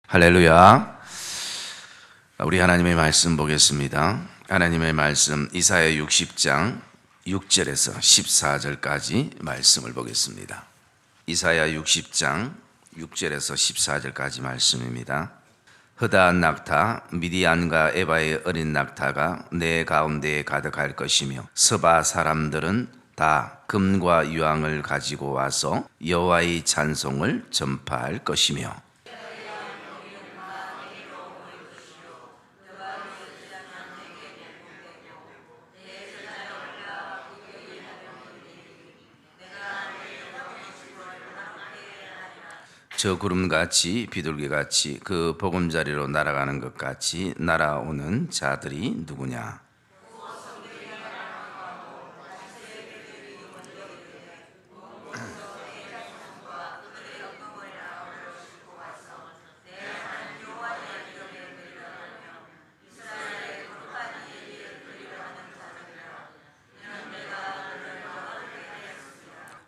할렐루야. 우리 하나님의 말씀 보겠습니다. 하나님의 말씀 이사야 60장 6절에서 14절까지 말씀을 보겠습니다. 이사야 60장 6절에서 14절까지 말씀입니다. 허다한 낙타 미디안과 에바의 어린 낙타가 내 가운데에 가득할 것이며 서바 사람들은 다 금과 유황을 가지고 와서 여호와의 찬송을 전파할 것이며 저 구름같이 비둘기같이 그 보금자리로 날아가는 것 같이 날아오는 자들이 누구냐?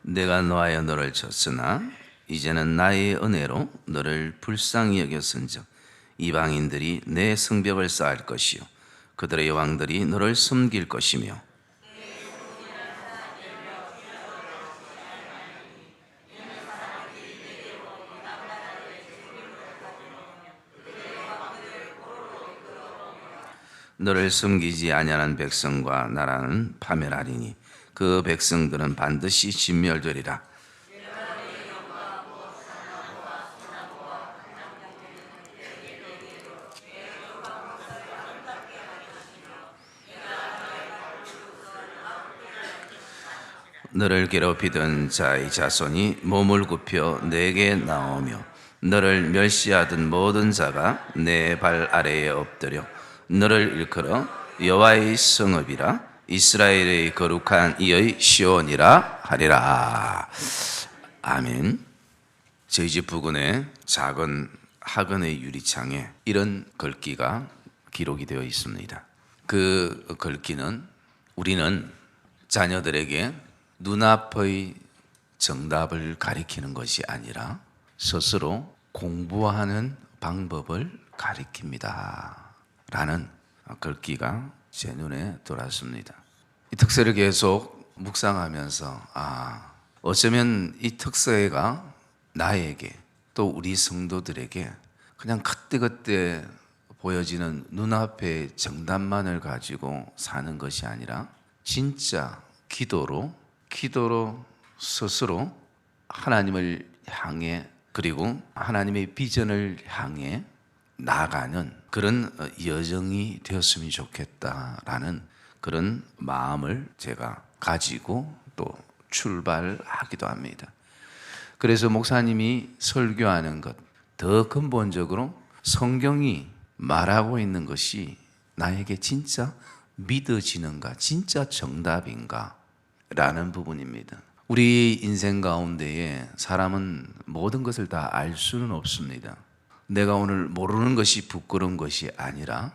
내가 노하여 너를 쳤으나 이제는 나의 은혜로 너를 불쌍히 여겼은즉 이방인들이 내 성벽을 쌓을 것이요 그들의 왕들이 너를 섬길 것이며 너를 섬기지 아니하는 백성과 나라는 파멸하리니 그 백성들은 반드시 진멸되리라. 너를 괴롭히던 자의 자손이 몸을 굽혀 내게 나오며 너를 멸시하던 모든 자가 내 발 아래에 엎드려 너를 일컬어 여호와의 성읍이라 이스라엘의 거룩한 이의 시온이라 하리라. 아멘. 저희 집 부근에 작은 학원의 유리창에 이런 글귀가 기록이 되어 있습니다. 그 글귀는 우리는 자녀들에게 눈앞의 정답을 가리키는 것이 아니라 스스로 공부하는 방법을 가리킵니다 라는 글귀가 제 눈에 들어왔습니다. 이 특서를 계속 묵상하면서 어쩌면 이 특서가 나에게 또 우리 성도들에게 그냥 그때그때 보여지는 눈앞의 정답만을 가지고 사는 것이 아니라 진짜 기도로 스스로 하나님을 향해 그리고 하나님의 비전을 향해 나아가는 그런 여정이 되었으면 좋겠다라는 그런 마음을 제가 가지고 또 출발하기도 합니다. 그래서 목사님이 설교하는 것, 더 근본적으로 성경이 말하고 있는 것이 나에게 진짜 믿어지는가, 진짜 정답인가 라는 부분입니다. 우리 인생 가운데에 사람은 모든 것을 다 알 수는 없습니다. 내가 오늘 모르는 것이 부끄러운 것이 아니라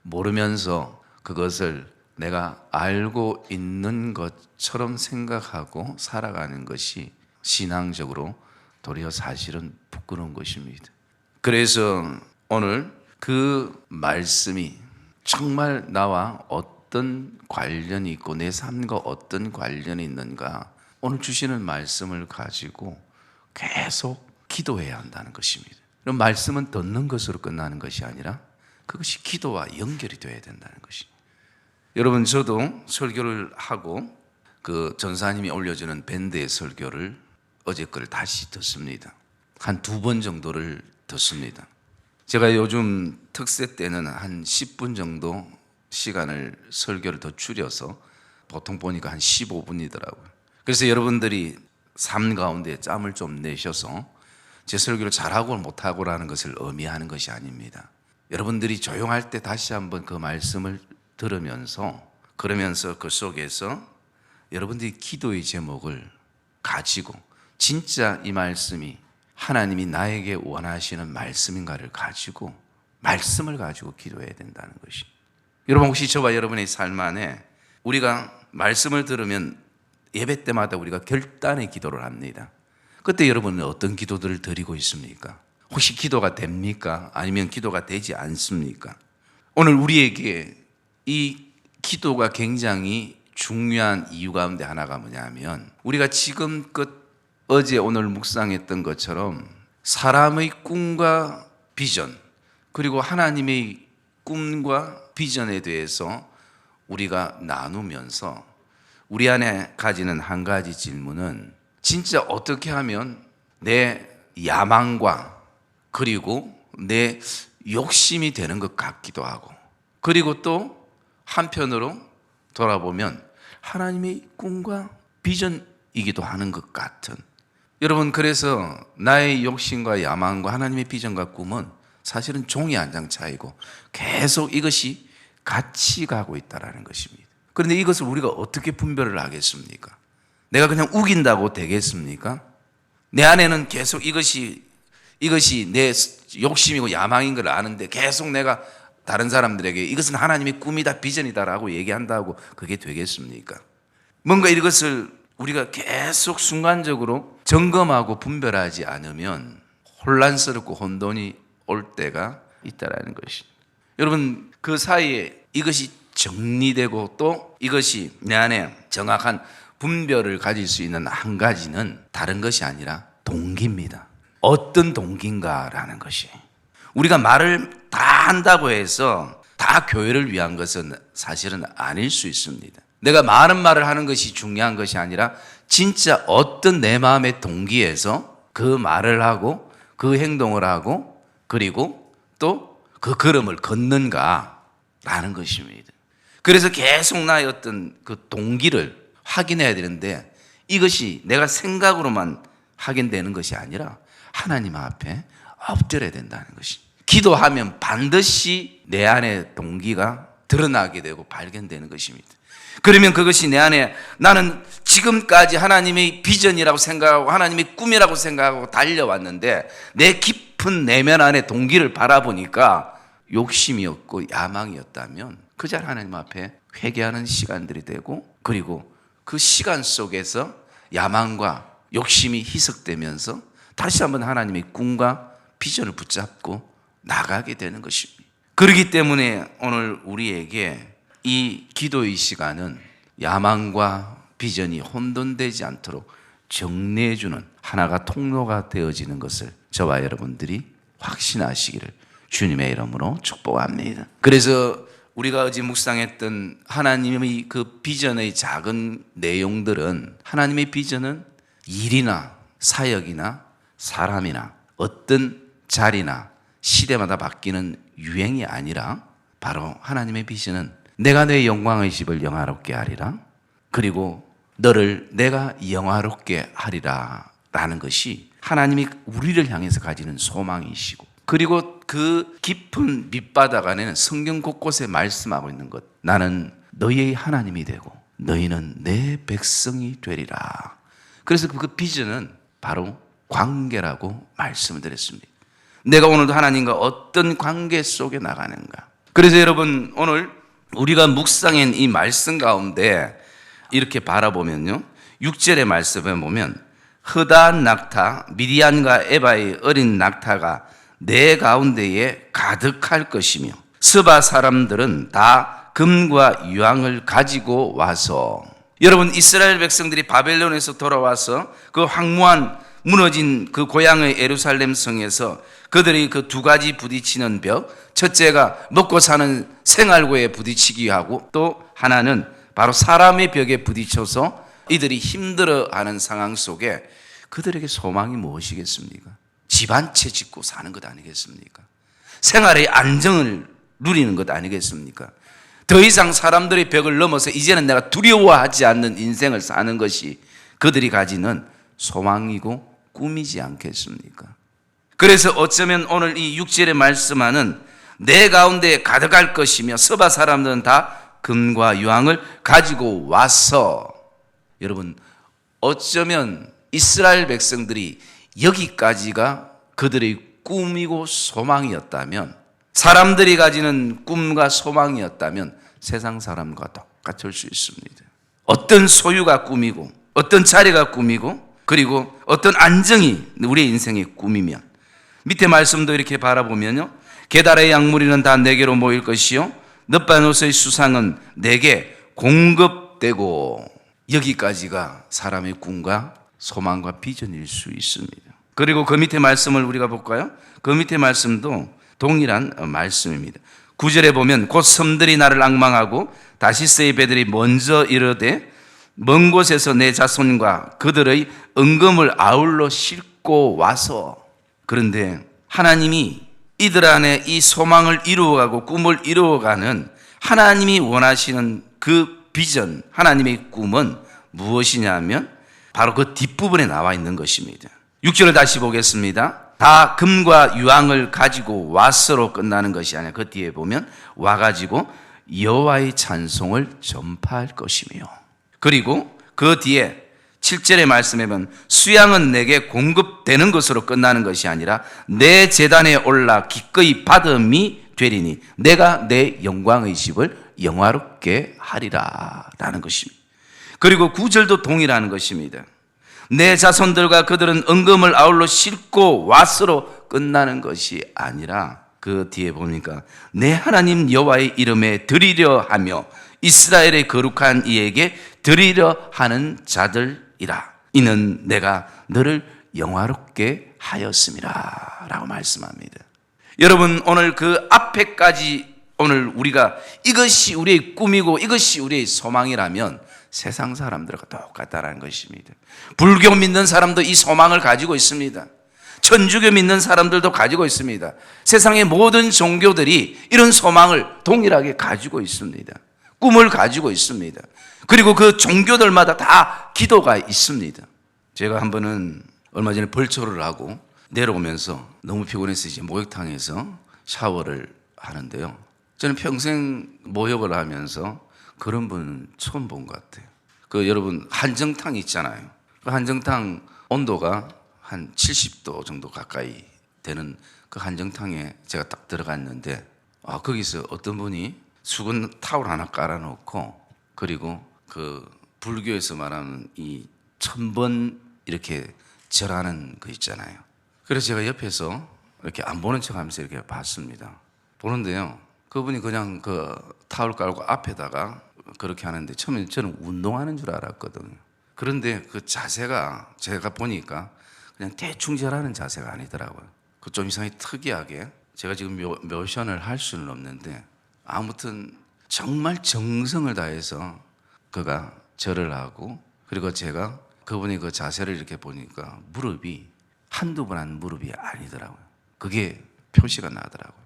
모르면서 그것을 내가 알고 있는 것처럼 생각하고 살아가는 것이 신앙적으로 도리어 사실은 부끄러운 것입니다. 그래서 오늘 그 말씀이 정말 나와 어떤 관련이 있고 내 삶과 어떤 관련이 있는가 오늘 주시는 말씀을 가지고 계속 기도해야 한다는 것입니다. 그럼 말씀은 듣는 것으로 끝나는 것이 아니라 그것이 기도와 연결이 되어야 된다는 것입니다. 여러분 저도 설교를 하고 그 전사님이 올려주는 밴드의 설교를 어제 걸 다시 듣습니다. 한 2번 정도를 듣습니다. 제가 요즘 특세 때는 한 10분 정도 시간을 설교를 더 줄여서 보통 보니까 한 15분이더라고요. 그래서 여러분들이 삶 가운데 짬을 좀 내셔서 제 설교를 잘하고 못하고라는 것을 의미하는 것이 아닙니다. 여러분들이 조용할 때 다시 한번 그 말씀을 들으면서 그러면서 그 속에서 여러분들이 기도의 제목을 가지고 진짜 이 말씀이 하나님이 나에게 원하시는 말씀인가를 가지고 말씀을 가지고 기도해야 된다는 것이. 여러분 혹시 저와 여러분의 삶 안에 우리가 말씀을 들으면 예배 때마다 우리가 결단의 기도를 합니다. 그때 여러분은 어떤 기도들을 드리고 있습니까? 혹시 기도가 됩니까? 아니면 기도가 되지 않습니까? 오늘 우리에게 이 기도가 굉장히 중요한 이유 가운데 하나가 뭐냐면, 우리가 지금껏 어제 오늘 묵상했던 것처럼 사람의 꿈과 비전, 그리고 하나님의 꿈과 비전에 대해서 우리가 나누면서 우리 안에 가지는 한 가지 질문은, 진짜 어떻게 하면 내 야망과 그리고 내 욕심이 되는 것 같기도 하고, 그리고 또 한편으로 돌아보면 하나님의 꿈과 비전이기도 하는 것 같은, 여러분, 그래서 나의 욕심과 야망과 하나님의 비전과 꿈은 사실은 종이 한 장 차이고 계속 이것이 같이 가고 있다는 것입니다. 그런데 이것을 우리가 어떻게 분별을 하겠습니까? 내가 그냥 우긴다고 되겠습니까? 내 안에는 계속 이것이 내 욕심이고 야망인 걸 아는데 계속 내가 다른 사람들에게 이것은 하나님의 꿈이다, 비전이다라고 얘기한다고 그게 되겠습니까? 뭔가 이것을 우리가 계속 순간적으로 점검하고 분별하지 않으면 혼란스럽고 혼돈이 올 때가 있다라는 것입니다. 여러분, 그 사이에 이것이 정리되고 또 이것이 내 안에 정확한 분별을 가질 수 있는 한 가지는 다른 것이 아니라 동기입니다. 어떤 동기인가라는 것이. 우리가 말을 다 한다고 해서 다 교회를 위한 것은 사실은 아닐 수 있습니다. 내가 많은 말을 하는 것이 중요한 것이 아니라 진짜 어떤 내 마음의 동기에서 그 말을 하고 그 행동을 하고 그리고 또 그 걸음을 걷는가라는 것입니다. 그래서 계속 나의 어떤 그 동기를 확인해야 되는데, 이것이 내가 생각으로만 확인되는 것이 아니라 하나님 앞에 엎드려야 된다는 것이. 기도하면 반드시 내 안의 동기가 드러나게 되고 발견되는 것입니다. 그러면 그것이 내 안에, 나는 지금까지 하나님의 비전이라고 생각하고 하나님의 꿈이라고 생각하고 달려왔는데 내 깊은 내면 안에 동기를 바라보니까 욕심이었고 야망이었다면 그 잘 하나님 앞에 회개하는 시간들이 되고, 그리고 그 시간 속에서 야망과 욕심이 희석되면서 다시 한번 하나님의 꿈과 비전을 붙잡고 나가게 되는 것입니다. 그렇기 때문에 오늘 우리에게 이 기도의 시간은 야망과 비전이 혼돈되지 않도록 정리해주는 하나가 통로가 되어지는 것을 저와 여러분들이 확신하시기를 주님의 이름으로 축복합니다. 그래서 우리가 어제 묵상했던 하나님의 그 비전의 작은 내용들은, 하나님의 비전은 일이나 사역이나 사람이나 어떤 자리나 시대마다 바뀌는 유행이 아니라, 바로 하나님의 비전은 내가 내 영광의 집을 영화롭게 하리라, 그리고 너를 내가 영화롭게 하리라 라는 것이 하나님이 우리를 향해서 가지는 소망이시고, 그리고 그 깊은 밑바닥 안에는 성경 곳곳에 말씀하고 있는 것, 나는 너희의 하나님이 되고 너희는 내 백성이 되리라. 그래서 그 비전은 바로 관계라고 말씀을 드렸습니다. 내가 오늘도 하나님과 어떤 관계 속에 나가는가. 그래서 여러분, 오늘 우리가 묵상한 이 말씀 가운데 이렇게 바라보면요, 6절의 말씀에 보면 허다한 낙타 미디안과 에바의 어린 낙타가 내 가운데에 가득할 것이며 스바 사람들은 다 금과 유황을 가지고 와서. 여러분, 이스라엘 백성들이 바벨론에서 돌아와서 그 황무한 무너진 그 고향의 예루살렘 성에서 그들이 그 두 가지 부딪히는 벽, 첫째가 먹고 사는 생활고에 부딪히기 하고, 또 하나는 바로 사람의 벽에 부딪혀서 이들이 힘들어하는 상황 속에 그들에게 소망이 무엇이겠습니까? 집 한 채 짓고 사는 것 아니겠습니까? 생활의 안정을 누리는 것 아니겠습니까? 더 이상 사람들의 벽을 넘어서 이제는 내가 두려워하지 않는 인생을 사는 것이 그들이 가지는 소망이고 꿈이지 않겠습니까? 그래서 어쩌면 오늘 이 6절에 말씀하는 내 가운데 가득할 것이며 서바 사람들은 다 금과 유황을 가지고 와서, 여러분, 어쩌면 이스라엘 백성들이 여기까지가 그들의 꿈이고 소망이었다면, 사람들이 가지는 꿈과 소망이었다면 세상 사람과 똑같을 수 있습니다. 어떤 소유가 꿈이고 어떤 자리가 꿈이고 그리고 어떤 안정이 우리의 인생의 꿈이면, 밑에 말씀도 이렇게 바라보면요, 게달의 양무리는 다 내게로 모일 것이요 넛밭옷의 수상은 내게 공급되고, 여기까지가 사람의 꿈과 소망과 비전일 수 있습니다. 그리고 그 밑에 말씀을 우리가 볼까요? 그 밑에 말씀도 동일한 말씀입니다. 9절에 보면 곧 섬들이 나를 앙망하고 다시스의 배들이 먼저 이르되 먼 곳에서 내 자손과 그들의 은금을 아울러 싣고 와서. 그런데 하나님이 이들 안에 이 소망을 이루어가고 꿈을 이루어가는 하나님이 원하시는 그 비전, 하나님의 꿈은 무엇이냐 하면 바로 그 뒷부분에 나와 있는 것입니다. 6절을 다시 보겠습니다. 다 금과 유황을 가지고 와서로 끝나는 것이 아니라 그 뒤에 보면 와가지고 여호와의 찬송을 전파할 것이며, 그리고 그 뒤에 7절의 말씀에 보면 수양은 내게 공급되는 것으로 끝나는 것이 아니라 내 제단에 올라 기꺼이 받음이 되리니 내가 내 영광의 집을 영화롭게 하리라 라는 것입니다. 그리고 9절도 동일한 것입니다. 내 자손들과 그들은 은금을 아울러 싣고 왔으로 끝나는 것이 아니라 그 뒤에 보니까 내 하나님 여호와의 이름에 드리려 하며 이스라엘의 거룩한 이에게 드리려 하는 자들이라. 이는 내가 너를 영화롭게 하였음이라 라고 말씀합니다. 여러분, 오늘 그 앞에까지 오늘 우리가 이것이 우리의 꿈이고 이것이 우리의 소망이라면 세상 사람들과 똑같다는 것입니다. 불교 믿는 사람도 이 소망을 가지고 있습니다. 천주교 믿는 사람들도 가지고 있습니다. 세상의 모든 종교들이 이런 소망을 동일하게 가지고 있습니다. 꿈을 가지고 있습니다. 그리고 그 종교들마다 다 기도가 있습니다. 제가 한 번은 얼마 전에 벌초를 하고 내려오면서 너무 피곤해서 이제 목욕탕에서 샤워를 하는데요, 저는 평생 목욕을 하면서 그런 분 처음 본 것 같아요. 그 여러분 한정탕 있잖아요. 그 한정탕 온도가 한 70도 정도 가까이 되는 그 한정탕에 제가 딱 들어갔는데, 거기서 어떤 분이 수건 타올 하나 깔아놓고, 그리고 그 불교에서 말하는 이 1000번 이렇게 절하는 거 있잖아요. 그래서 제가 옆에서 이렇게 안 보는 척 하면서 이렇게 봤습니다. 보는데요, 그분이 그냥 그 타올 깔고 앞에다가 그렇게 하는데 처음에 저는 운동하는 줄 알았거든요. 그런데 그 자세가 제가 보니까 그냥 대충 절하는 자세가 아니더라고요. 그 좀 이상하게 특이하게, 제가 지금 묘션을 할 수는 없는데 아무튼 정말 정성을 다해서 그가 절을 하고, 그리고 제가 그분이 그 자세를 이렇게 보니까 무릎이 한두 번 한 무릎이 아니더라고요. 그게 표시가 나더라고요.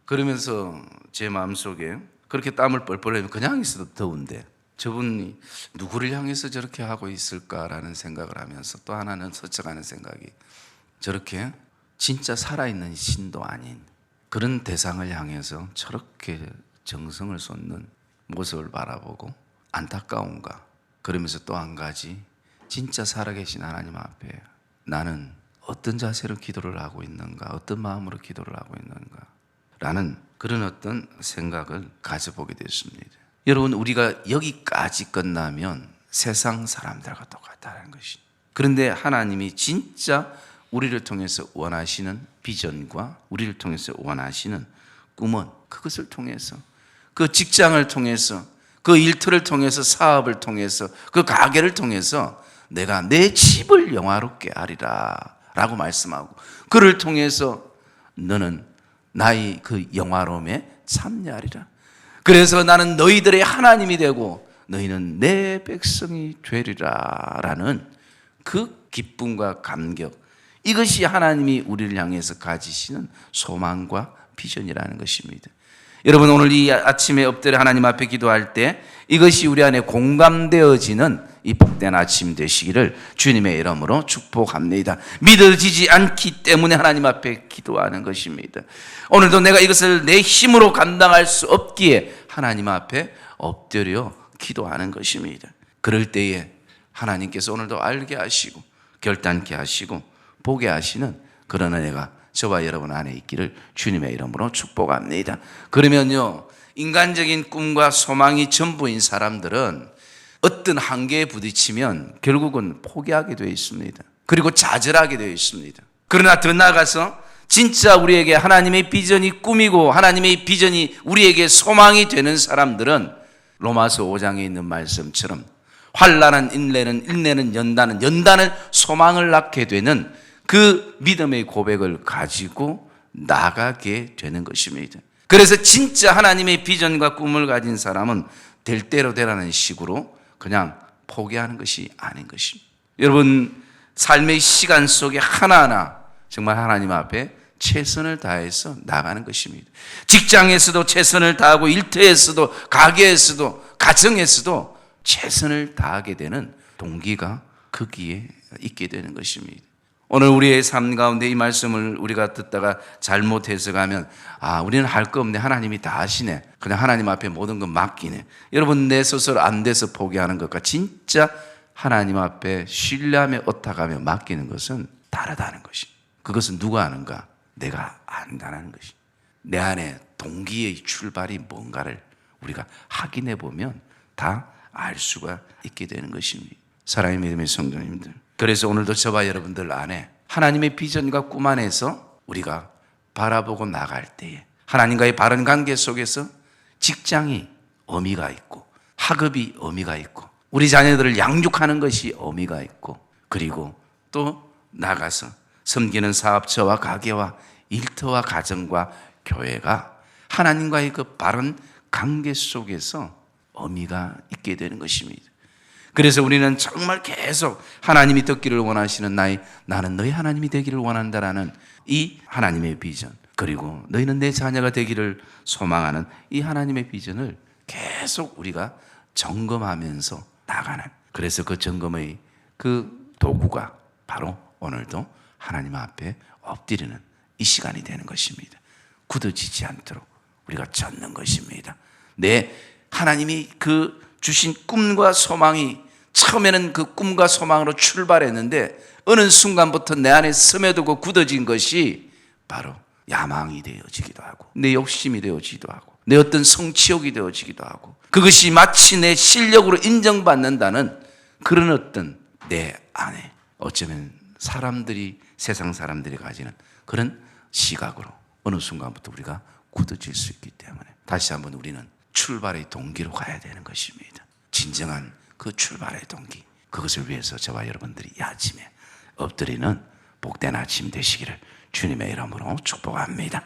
그러면서 제 마음속에 그렇게 땀을 뻘뻘 흘리면 그냥 있어도 더운데 저분이 누구를 향해서 저렇게 하고 있을까라는 생각을 하면서, 또 하나는 서쳐가는 생각이, 저렇게 진짜 살아있는 신도 아닌 그런 대상을 향해서 저렇게 정성을 쏟는 모습을 바라보고 안타까운가. 그러면서 또 한 가지, 진짜 살아계신 하나님 앞에 나는 어떤 자세로 기도를 하고 있는가, 어떤 마음으로 기도를 하고 있는가 라는 그런 어떤 생각을 가져보게 됐습니다. 여러분, 우리가 여기까지 끝나면 세상 사람들과 똑같다는 것이. 그런데 하나님이 진짜 우리를 통해서 원하시는 비전과 우리를 통해서 원하시는 꿈은 그것을 통해서, 그 직장을 통해서, 그 일터를 통해서, 사업을 통해서, 그 가게를 통해서 내가 내 집을 영화롭게 하리라 라고 말씀하고, 그를 통해서 너는 나의 그 영화로움에 참여하리라. 그래서 나는 너희들의 하나님이 되고 너희는 내 백성이 되리라 라는 그 기쁨과 감격, 이것이 하나님이 우리를 향해서 가지시는 소망과 비전이라는 것입니다. 여러분, 오늘 이 아침에 엎드려 하나님 앞에 기도할 때 이것이 우리 안에 공감되어지는 이 복된 아침 되시기를 주님의 이름으로 축복합니다. 믿어지지 않기 때문에 하나님 앞에 기도하는 것입니다. 오늘도 내가 이것을 내 힘으로 감당할 수 없기에 하나님 앞에 엎드려 기도하는 것입니다. 그럴 때에 하나님께서 오늘도 알게 하시고 결단케 하시고 보게 하시는 그런 은혜가 저와 여러분 안에 있기를 주님의 이름으로 축복합니다. 그러면요, 인간적인 꿈과 소망이 전부인 사람들은 어떤 한계에 부딪히면 결국은 포기하게 되어 있습니다. 그리고 좌절하게 되어 있습니다. 그러나 더 나아가서 진짜 우리에게 하나님의 비전이 꿈이고 하나님의 비전이 우리에게 소망이 되는 사람들은 로마서 5장에 있는 말씀처럼 환난은 인내는 연단은 소망을 낳게 되는 그 믿음의 고백을 가지고 나가게 되는 것입니다. 그래서 진짜 하나님의 비전과 꿈을 가진 사람은 될 대로 되라는 식으로 그냥 포기하는 것이 아닌 것입니다. 여러분, 삶의 시간 속에 하나하나 정말 하나님 앞에 최선을 다해서 나가는 것입니다. 직장에서도 최선을 다하고 일터에서도 가게에서도 가정에서도 최선을 다하게 되는 동기가 거기에 있게 되는 것입니다. 오늘 우리의 삶 가운데 이 말씀을 우리가 듣다가 잘못 해석하면 우리는 할 거 없네, 하나님이 다 하시네, 그냥 하나님 앞에 모든 건 맡기네. 여러분, 내 스스로 안 돼서 포기하는 것과 진짜 하나님 앞에 신뢰하며 의탁하며 맡기는 것은 다르다는 것입니다. 그것은 누가 아는가? 내가 안다는 것이. 내 안에 동기의 출발이 뭔가를 우리가 확인해 보면 다 알 수가 있게 되는 것입니다. 사랑의 믿음의 성도님들, 그래서 오늘도 저와 여러분들 안에 하나님의 비전과 꿈 안에서 우리가 바라보고 나갈 때에 하나님과의 바른 관계 속에서 직장이 의미가 있고 학업이 의미가 있고 우리 자녀들을 양육하는 것이 의미가 있고 그리고 또 나가서 섬기는 사업처와 가게와 일터와 가정과 교회가 하나님과의 그 바른 관계 속에서 의미가 있게 되는 것입니다. 그래서 우리는 정말 계속 하나님이 듣기를 원하시는 나는 너희 하나님이 되기를 원한다라는 이 하나님의 비전, 그리고 너희는 내 자녀가 되기를 소망하는 이 하나님의 비전을 계속 우리가 점검하면서 나가는, 그래서 그 점검의 그 도구가 바로 오늘도 하나님 앞에 엎드리는 이 시간이 되는 것입니다. 굳어지지 않도록 우리가 젖는 것입니다. 하나님이 그 주신 꿈과 소망이 처음에는 그 꿈과 소망으로 출발했는데 어느 순간부터 내 안에 스며들고 굳어진 것이 바로 야망이 되어지기도 하고 내 욕심이 되어지기도 하고 내 어떤 성취욕이 되어지기도 하고 그것이 마치 내 실력으로 인정받는다는 그런 어떤 내 안에 어쩌면 세상 사람들이 가지는 그런 시각으로 어느 순간부터 우리가 굳어질 수 있기 때문에 다시 한번 우리는 출발의 동기로 가야 되는 것입니다. 진정한 그 출발의 동기, 그것을 위해서 저와 여러분들이 이 아침에 엎드리는 복된 아침 되시기를 주님의 이름으로 축복합니다.